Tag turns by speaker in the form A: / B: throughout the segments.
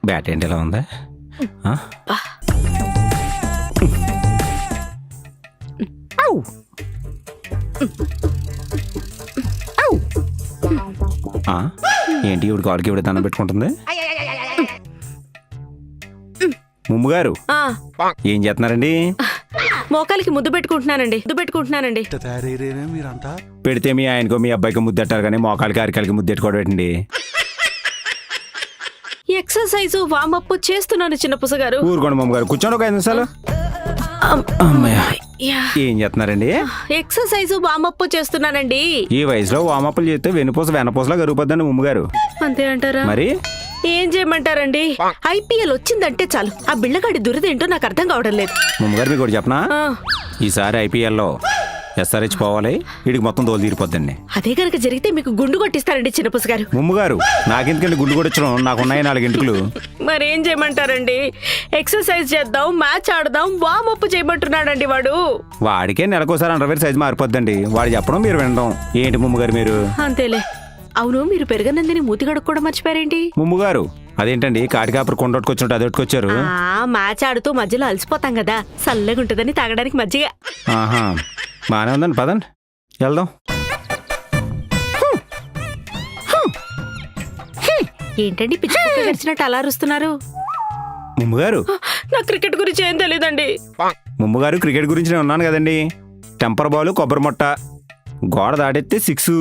A: Bat ఏంటి ఎలా ఉందా? ఏంటి ఇవిడ కాళ్ళకి ఇవిడ దండం పెట్టుకుంటుంది? ముమ్ముగారు ఏం చేస్తున్నారండి?
B: మోకాలికి ముద్దు పెట్టుకుంటున్నానండి.
A: పెడితే మీ ఆయనకో మీ అబ్బాయికి ముద్దెట్టారు కానీ మోకాలికి అరికాలకి ముద్దెట్టుకోవడం పెట్టండి.
B: ఎక్సర్సైజ్ వామప్ చేస్తున్నాను చిన్న పుసగారు.
A: ఊరుకోండి మమ్మగారు, కూర్చోండి ఒక 5 నిమిషాలు. ఏం చేస్తున్నారండి?
B: ఎక్సర్సైజ్ వామప్ చేస్తున్నానండి.
A: ఈ వయసులో వామప్పులు చేస్తే వెనపూసలా గరుగుపోద్దండి ముమ్మగారు.
B: అంతే అంటారా?
A: మరి
B: ఏం చేయమంటారండి? ఐపీఎల్ వచ్చిందంటే చాలు ఆ బిళ్ళగాడి దురదేంటో నాకు అర్థం కావడం లేదు.
A: ముమ్మగారు మీకు కూడా చెప్పనా, ఈసారి ఐపీఎల్లో ఎస్ఆర్హెచ్ పోవాలి, వీడికి మొత్తం తోలు తీరిపోద్దండి.
B: అదే కనుక జరిగితే మీకు గుండు కొట్టిస్తారండి చిన్నపుస గారు.
A: ముమ్మగారు నాకెందుకండి గుండు కొట్టడం, నాకున్నాయి 4 గంటలు.
B: మరేం చేయమంటారండి? ఎక్సర్సైజ్ చేద్దాం, మ్యాచ్ ఆడదాం, వామప్ చేయమంటున్నాడండి వాడు.
A: వాడికే నెలకోసారి అండర్వేర్ సైజ్ మారిపోద్దండి. వాడు చెప్పడం మీరు వినడం ఏంటి ముమ్మగారు మీరు?
B: అంతేలే. అవును, మీరు పెరగనందని మూతి కడుక్కోవడం మర్చిపోయారేంటి?
A: ముమ్మగారు అదేంటండి కాటికాపర్ కొండొట్టుకొచ్చుంటే అదొట్టుకొచ్చారు.
B: మ్యాచ్ ఆడుతూ మధ్యలో అలసిపోతాం కదా, చల్లగా ఉంటుందని తాగడానికి మజ్జిగ.
A: ఆహా, బానే ఉందండి, పదండి వెళ్దాం.
B: ఏంటండి పిచ్చి గడిచినట్టు అలా అరుస్తున్నారు?
A: ముమ్మగారు
B: నాకు క్రికెట్ గురించి ఏం తెలీదండి.
A: ముమ్మగారు క్రికెట్ గురించి నేను ఉన్నాను కదండి. టెంపర్ బాల్ కొబ్బరి మొట్ట, గోడ దాటెత్తే 6,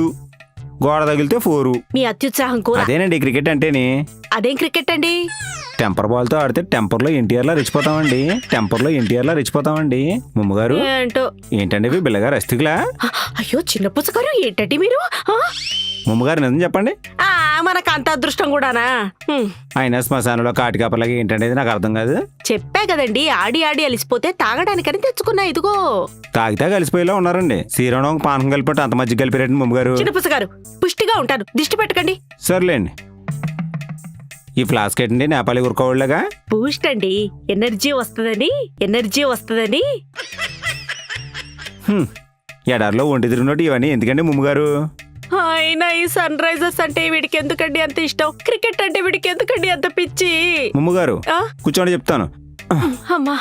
A: గోడ తగిలితే 4.
B: మీ అత్యుత్సాహం కూడా
A: అదేనండి క్రికెట్ అంటేని.
B: అదేం క్రికెట్ అండి?
A: టెంపర్ బాల్ తో ఆడితే టెంపర్లో ఎన్టీఆర్లా రెచ్చిపోతామండి. ముమ్మగారు
B: ఏంటో
A: ఏంటండి బిల్లగారు అస్థికులా?
B: అయ్యో చిన్న పుచ్చగారు ఏంటండి మీరు?
A: ముమ్మగారు నిజం చెప్పండి.
B: మనకు అంత అదృష్టం కూడానా?
A: ఆయన శ్మశానంలో కాటికాపర్లాగా ఏంటండి నాకు అర్థం కాదు.
B: చెప్పా కదండి, ఆడి అలిసిపోతే తాగడానికని తెచ్చుకున్నా, ఇదిగో.
A: తాగితే కలిసిపోయేలా ఉన్నారండి. శ్రీరాణం పానకం కలిపి అంత మధ్య కలిపారండి ముమ్మగారు.
B: చిన్న పుచ్చగారు పుష్టిగా ఉంటారు, దిష్టి పెట్టకండి.
A: సర్లేండి. ఈ ఫ్లాస్క్ ఏంటండి నేపాలి ఉరుకోవాళ్ళగా?
B: బూస్ట్ అండి, ఎనర్జీ వస్తుందని.
A: ఎడారిలో ఒంటి తిరిగినట్టు ఇవన్నీ ఎందుకండి ముమ్మగారు?
B: అయినా ఈ సన్ రైజర్స్ అంటే వీడికి ఎందుకండి అంత ఇష్టం? క్రికెట్ అంటే వీడికి ఎందుకండి అంత పిచ్చి?
A: ముమ్మగారు కూర్చోండి చెప్తాను.
B: అమ్మా